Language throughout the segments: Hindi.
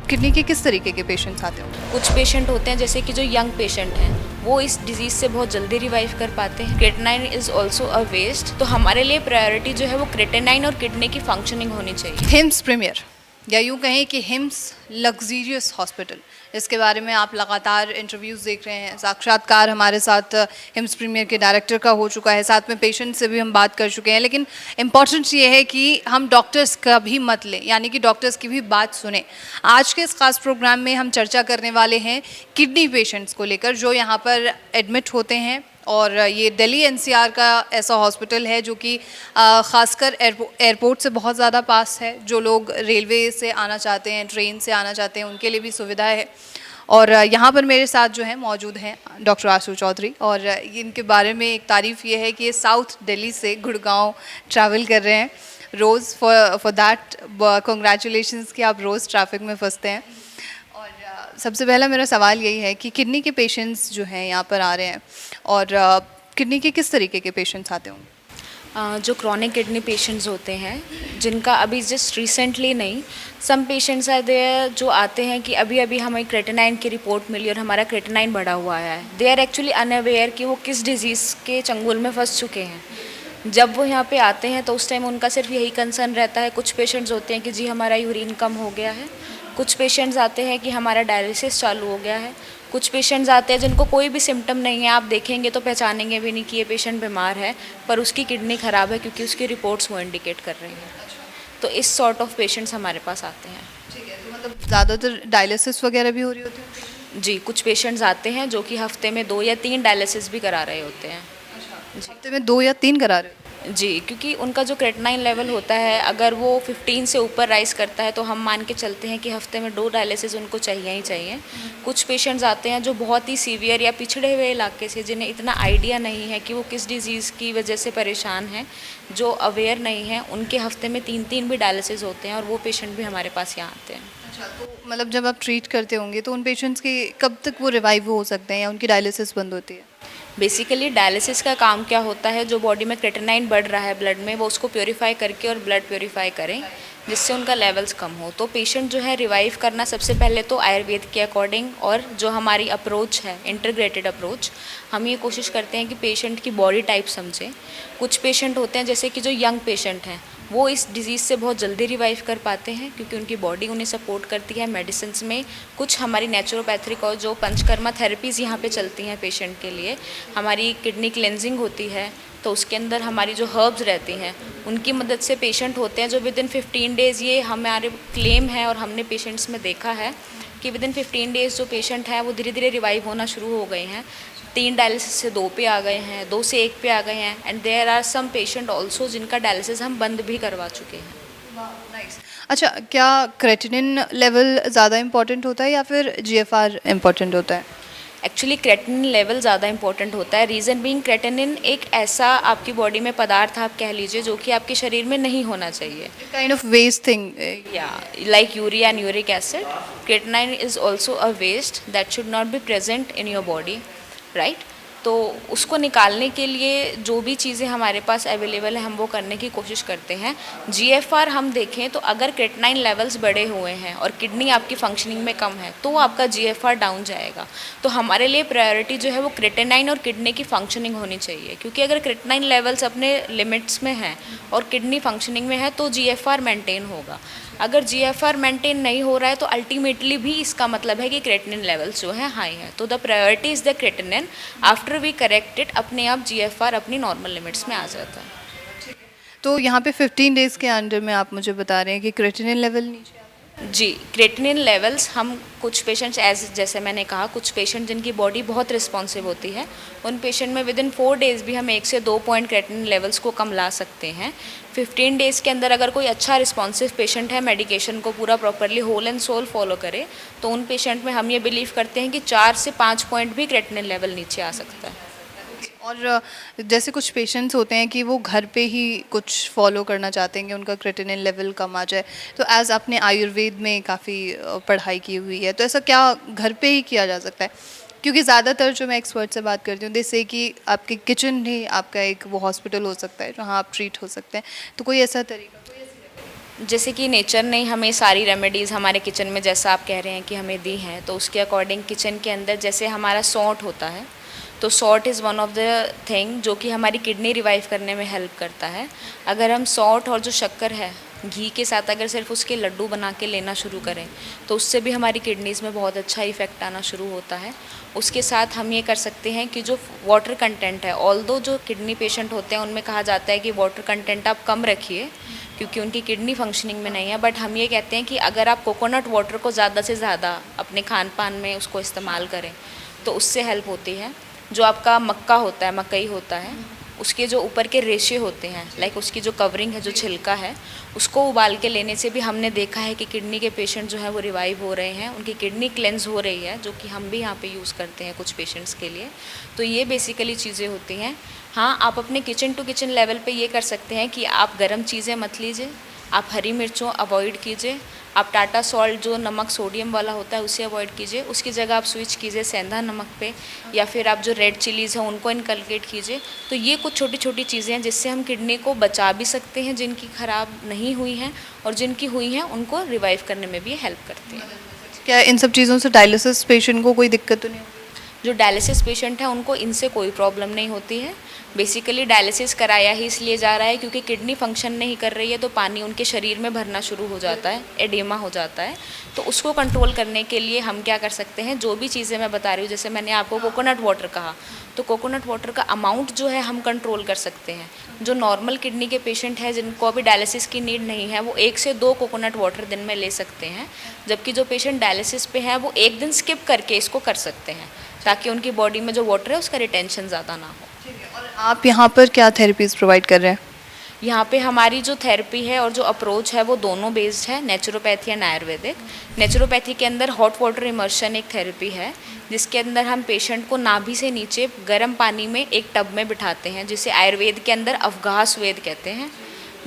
किडनी के किस तरीके के पेशेंट्स आते होंगे? कुछ पेशेंट होते हैं जैसे कि जो यंग पेशेंट हैं वो इस डिजीज़ से बहुत जल्दी रिवाइव कर पाते हैं। Creatinine is also a waste, तो हमारे लिए प्रायोरिटी जो है वो क्रेटिनाइन और किडनी की फंक्शनिंग होनी चाहिए। हिम्स प्रीमियर या यूँ कहें कि हिम्स लग्जीरियस हॉस्पिटल, इसके बारे में आप लगातार इंटरव्यूज़ देख रहे हैं। साक्षात्कार हमारे साथ हिम्स प्रीमियर के डायरेक्टर का हो चुका है, साथ में पेशेंट से भी हम बात कर चुके हैं। लेकिन इम्पॉर्टेंट ये है कि हम डॉक्टर्स का भी मत लें, यानी कि डॉक्टर्स की भी बात सुने। आज के इस खास प्रोग्राम में हम चर्चा करने वाले हैं किडनी पेशेंट्स को लेकर जो यहाँ पर एडमिट होते हैं। और ये दिल्ली एनसीआर का ऐसा हॉस्पिटल है जो कि ख़ासकर एयरपोर्ट से बहुत ज़्यादा पास है। जो लोग रेलवे से आना चाहते हैं, ट्रेन से आना चाहते हैं, उनके लिए भी सुविधा है। और यहाँ पर मेरे साथ जो है मौजूद हैं डॉक्टर आशु चौधरी, और इनके बारे में एक तारीफ़ ये है कि ये साउथ दिल्ली से गुड़गांव ट्रैवल कर रहे हैं रोज़। फॉर दैट कॉन्ग्रेचुलेशंस कि आप रोज़ ट्रैफिक में फंसते हैं। और सबसे पहला मेरा सवाल यही है कि किडनी के पेशेंट्स जो हैं यहाँ पर आ रहे हैं, और किडनी के किस तरीके के पेशेंट्स आते होंगे? जो क्रॉनिक किडनी पेशेंट्स होते हैं जिनका अभी जस्ट रिसेंटली नहीं, सम पेशेंट्स आर देयर जो आते हैं कि अभी अभी हमें क्रेटिनाइन की रिपोर्ट मिली और हमारा क्रेटिनाइन बढ़ा हुआ है। दे आर एक्चुअली अनअवेयर कि वो किस डिजीज़ के चंगुल में फंस चुके हैं। जब वो यहाँ पे आते हैं तो उस टाइम उनका सिर्फ यही कंसर्न रहता है। कुछ पेशेंट्स होते हैं कि जी हमारा यूरिन कम हो गया है, कुछ पेशेंट्स आते हैं कि हमारा डायलिसिस चालू हो गया है, कुछ पेशेंट्स आते हैं जिनको कोई भी सिम्टम नहीं है, आप देखेंगे तो पहचानेंगे भी नहीं कि ये पेशेंट बीमार है, पर उसकी किडनी ख़राब है क्योंकि उसकी रिपोर्ट्स वो इंडिकेट कर रही हैं। तो इस सॉर्ट ऑफ पेशेंट्स हमारे पास आते हैं। ठीक है, तो मतलब ज़्यादातर डायलिसिस वगैरह भी हो रही होती है? जी, कुछ पेशेंट्स आते हैं जो कि हफ्ते में 2 या 3 डायलिसिस भी करा रहे होते हैं। जी हफ्ते में 2 या 3 करा रहे हो? जी, क्योंकि उनका जो क्रेटिनाइन लेवल होता है अगर वो 15 से ऊपर राइज़ करता है तो हम मान के चलते हैं कि हफ्ते में 2 डायलिसिस उनको चाहिए ही चाहिए। कुछ पेशेंट्स आते हैं जो बहुत ही सीवियर या पिछड़े हुए इलाके से, जिन्हें इतना आइडिया नहीं है कि वो किस डिज़ीज़ की वजह से परेशान हैं, जो अवेयर नहीं हैं, उनके हफ्ते में 3-3 भी डायलिसिस होते हैं और वो पेशेंट भी हमारे पास यहाँ आते हैं। अच्छा, तो मतलब जब आप ट्रीट करते होंगे तो उन पेशेंट्स की कब तक वो रिवाइव हो सकते हैं या उनकी डायलिसिस बंद होती है? बेसिकली डायलिसिस का काम क्या होता है, जो बॉडी में क्रेटिनाइन बढ़ रहा है ब्लड में, वो उसको प्योरीफाई करके और ब्लड प्योरीफाई करें जिससे उनका लेवल्स कम हो। तो पेशेंट जो है रिवाइव करना सबसे पहले तो आयुर्वेद के अकॉर्डिंग, और जो हमारी अप्रोच है इंटीग्रेटेड अप्रोच, हम ये कोशिश करते हैं कि पेशेंट की बॉडी टाइप समझें। कुछ पेशेंट होते हैं जैसे कि जो यंग पेशेंट हैं वो इस डिज़ीज़ से बहुत जल्दी रिवाइव कर पाते हैं क्योंकि उनकी बॉडी उन्हें सपोर्ट करती है मेडिसिन्स में। कुछ हमारी नेचुरोपैथिक और जो पंचकर्मा थेरेपीज़ यहाँ पे चलती हैं पेशेंट के लिए, हमारी किडनी क्लेंजिंग होती है तो उसके अंदर हमारी जो हर्ब्स रहती हैं उनकी मदद से पेशेंट होते हैं जो विद इन 15 डेज़, ये हमारे क्लेम है और हमने पेशेंट्स में देखा है कि विद इन 15 डेज़ जो पेशेंट हैं वो धीरे धीरे रिवाइव होना शुरू हो गए हैं। 3 डायलिसिस से 2 पे आ गए हैं, 2 से 1 पे आ गए हैं, and there are some patient also जिनका डायलिसिस हम बंद भी करवा चुके हैं। नाइस। अच्छा, क्या क्रेटिनिन लेवल ज़्यादा इम्पोर्टेंट होता है या फिर जीएफआर इम्पोर्टेंट होता है? एक्चुअली क्रेटिनिन लेवल ज़्यादा इंपॉर्टेंट होता है। रीज़न बीइंग क्रेटिनिन एक ऐसा आपकी बॉडी में पदार्थ आप कह लीजिए जो कि आपके शरीर में नहीं होना चाहिए। Kind of waste thing. या like urea and uric acid, creatinine is also a waste that should not be present in your body, right. तो उसको निकालने के लिए जो भी चीज़ें हमारे पास अवेलेबल है हम वो करने की कोशिश करते हैं। जीएफआर हम देखें तो अगर क्रेटिनाइन लेवल्स बढ़े हुए हैं और किडनी आपकी फंक्शनिंग में कम है तो आपका जीएफआर डाउन जाएगा। तो हमारे लिए प्रायोरिटी जो है वो क्रेटिनाइन और किडनी की फंक्शनिंग होनी चाहिए, क्योंकि अगर क्रेटिनाइन लेवल्स अपने लिमिट्स में हैं और किडनी फंक्शनिंग में है तो जीएफआर मेंटेन होगा। अगर जीएफआर मेंटेन नहीं हो रहा है तो अल्टीमेटली भी इसका मतलब है कि क्रेटिनिन लेवल्स जो है हाई है। तो the priority is the creatinine, after we correct it अपने आप जीएफआर अपनी नॉर्मल लिमिट्स में आ जाता है। तो यहाँ पे 15 डेज़ के अंडर में आप मुझे बता रहे हैं कि क्रेटिनिन लेवल नीचे आता जी, क्रेटिनिन लेवल्स हम कुछ पेशेंट्स जैसे मैंने कहा, कुछ पेशेंट जिनकी बॉडी बहुत रिस्पॉन्सिव होती है उन पेशेंट में विद इन 4 डेज़ भी हम 1 से 2 पॉइंट क्रेटिनिन लेवल्स को कम ला सकते हैं। 15 डेज़ के अंदर अगर कोई अच्छा रिस्पॉन्सिव पेशेंट है, मेडिकेशन को पूरा properly whole and soul follow करे, तो उन पेशेंट में हम ये बिलीव करते हैं कि 4 से 5 पॉइंट भी क्रेटिनिन लेवल नीचे आ सकता है। और जैसे कुछ पेशेंट्स होते हैं कि वो घर पे ही कुछ फॉलो करना चाहते हैं कि उनका क्रेटिनिन लेवल कम आ जाए, तो एज़ आपने आयुर्वेद में काफ़ी पढ़ाई की हुई है, तो ऐसा क्या घर पे ही किया जा सकता है? क्योंकि ज़्यादातर जो मैं एक्सपर्ट से बात करती हूँ दे से कि आपके किचन ही आपका एक वो हॉस्पिटल हो सकता है जहाँ आप ट्रीट हो सकते हैं, तो कोई ऐसा तरीका? जैसे कि नेचर ने हमें सारी रेमेडीज़ हमारे किचन में, जैसा आप कह रहे हैं कि हमें दी हैं, तो उसके अकॉर्डिंग किचन के अंदर जैसे हमारा सॉल्ट होता है, तो salt is one of the thing जो कि हमारी किडनी रिवाइव करने में हेल्प करता है। अगर हम सॉल्ट और जो शक्कर है घी के साथ अगर सिर्फ उसके लड्डू बना के लेना शुरू करें तो उससे भी हमारी किडनीज़ में बहुत अच्छा इफ़ेक्ट आना शुरू होता है। उसके साथ हम ये कर सकते हैं कि जो वाटर कंटेंट है, ऑल्दो जो किडनी पेशेंट होते हैं उनमें कहा जाता है कि वाटर कंटेंट आप कम रखिए क्योंकि उनकी किडनी फंक्शनिंग में नहीं है, बट हम ये कहते हैं कि अगर आप कोकोनट वाटर को ज़्यादा से ज़्यादा अपने खान पान में उसको इस्तेमाल करें तो उससे हेल्प होती है। जो आपका मक्का होता है, मकई होता है, उसके जो ऊपर के रेशे होते हैं, लाइक उसकी जो कवरिंग है, जो छिलका है, उसको उबाल के लेने से भी हमने देखा है कि किडनी के पेशेंट जो है वो रिवाइव हो रहे हैं, उनकी किडनी क्लेंस हो रही है, जो कि हम भी यहाँ पे यूज़ करते हैं कुछ पेशेंट्स के लिए। तो ये बेसिकली चीज़ें होती हैं। हाँ, आप अपने किचन टू किचन लेवल पे ये कर सकते हैं कि आप गर्म चीज़ें मत लीजिए, आप हरी मिर्चों अवॉइड कीजिए, आप टाटा सॉल्ट जो नमक सोडियम वाला होता है उसे अवॉइड कीजिए, उसकी जगह आप स्विच कीजिए सेंधा नमक पे, या फिर आप जो रेड चिलीज़ हैं उनको इनकलकेट कीजिए। तो ये कुछ छोटी छोटी चीज़ें हैं जिससे हम किडनी को बचा भी सकते हैं, जिनकी ख़राब नहीं हुई हैं, और जिनकी हुई हैं उनको रिवाइव करने में भी हेल्प करती हैं। क्या इन सब चीज़ों से डायलिसिस पेशेंट को कोई दिक्कत तो नहीं होती? जो डायलिसिस पेशेंट है उनको इनसे कोई प्रॉब्लम नहीं होती है। बेसिकली डायलिसिस कराया ही इसलिए जा रहा है क्योंकि किडनी फंक्शन नहीं कर रही है, तो पानी उनके शरीर में भरना शुरू हो जाता है, एडेमा हो जाता है। तो उसको कंट्रोल करने के लिए हम क्या कर सकते हैं, जो भी चीज़ें मैं बता रही हूँ, जैसे मैंने आपको कोकोनट वाटर कहा, तो कोकोनट वाटर का अमाउंट जो है हम कंट्रोल कर सकते हैं। जो नॉर्मल किडनी के पेशेंट हैं जिनको अभी डायलिसिस की नीड नहीं है, वो 1 से 2 कोकोनट वाटर दिन में ले सकते हैं, जबकि जो पेशेंट डायलिसिस पे है वो 1 दिन स्किप करके इसको कर सकते हैं, ताकि उनकी बॉडी में जो वाटर है उसका रिटेंशन ज़्यादा ना हो। और आप यहाँ पर क्या थेरेपीज़ प्रोवाइड कर रहे हैं? यहाँ पे हमारी जो थेरेपी है और जो अप्रोच है वो दोनों बेस्ड है, नेचुरोपैथी एंड आयुर्वेदिक। नेचुरोपैथी के अंदर हॉट वाटर इमर्शन एक थेरेपी है, जिसके अंदर हम पेशेंट को नाभि से नीचे गर्म पानी में एक टब में बिठाते हैं, जिसे आयुर्वेद के अंदर अवगास वेद कहते हैं,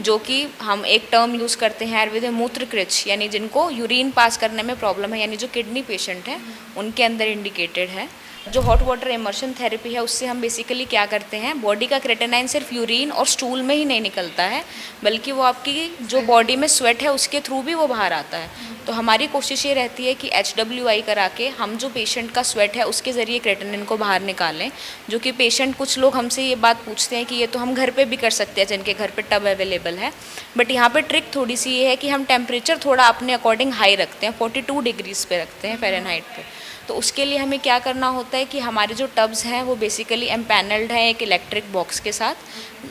जो कि हम एक टर्म यूज़ करते हैं आयुर्वेद में मूत्रकृच, यानी जिनको यूरिन पास करने में प्रॉब्लम है, यानी जो किडनी पेशेंट हैं उनके अंदर इंडिकेटेड है। जो हॉट वाटर इमर्शन थेरेपी है उससे हम बेसिकली क्या करते हैं, बॉडी का क्रेटेनाइन सिर्फ यूरिन और स्टूल में ही नहीं निकलता है, बल्कि वो आपकी जो बॉडी में स्वेट है उसके थ्रू भी वो बाहर आता है। तो हमारी कोशिश ये रहती है कि HWI करा के हम जो पेशेंट का स्वेट है उसके ज़रिए क्रेटेनिन को बाहर निकालें, जो कि पेशेंट, कुछ लोग हमसे ये बात पूछते हैं कि ये तो हम घर पे भी कर सकते हैं जिनके घर पे टब अवेलेबल है, बट यहाँ पे ट्रिक थोड़ी सी ये है कि हम टेम्परेचर थोड़ा अपने अकॉर्डिंग हाई रखते हैं, 42 डिग्रीज़ पे रखते हैं फ़ारेनहाइट पे। तो उसके लिए हमें क्या करना होता है कि हमारे जो टब्स हैं वो बेसिकली एम्पैनल्ड हैं एक इलेक्ट्रिक बॉक्स के साथ,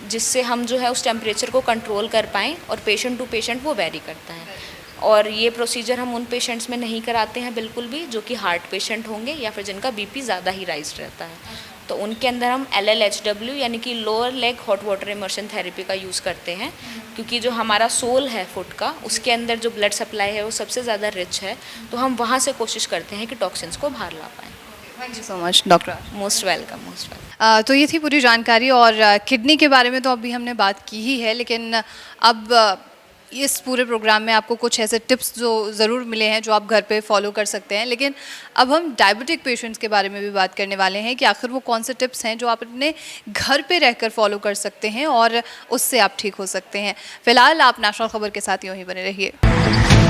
जिससे हम जो है उस टेम्परेचर को कंट्रोल कर पाएँ, और पेशेंट टू पेशेंट वो वेरी करता है। और ये प्रोसीजर हम उन पेशेंट्स में नहीं कराते हैं बिल्कुल भी जो कि हार्ट पेशेंट होंगे या फिर जिनका BP ज़्यादा ही राइज रहता है। तो उनके अंदर हम LLHW यानी कि lower leg hot water immersion therapy का यूज़ करते हैं, क्योंकि जो हमारा सोल है फुट का, उसके अंदर जो ब्लड सप्लाई है वो सबसे ज़्यादा रिच है, तो हम वहाँ से कोशिश करते हैं कि टॉक्सिन्स को बाहर ला पाएँ। Thank you so much doctor. Most welcome, most welcome. तो ये थी पूरी जानकारी, और किडनी के बारे में तो अभी हमने बात की ही है, लेकिन अब इस पूरे प्रोग्राम में आपको कुछ ऐसे टिप्स जो ज़रूर मिले हैं जो आप घर पे फॉलो कर सकते हैं। लेकिन अब हम डायबिटिक पेशेंट्स के बारे में भी बात करने वाले हैं कि आखिर वो कौन से टिप्स हैं जो आप अपने घर पे रहकर फॉलो कर सकते हैं और उससे आप ठीक हो सकते हैं। फिलहाल आप नेशनल खबर के साथ यूँ ही बने रहिए।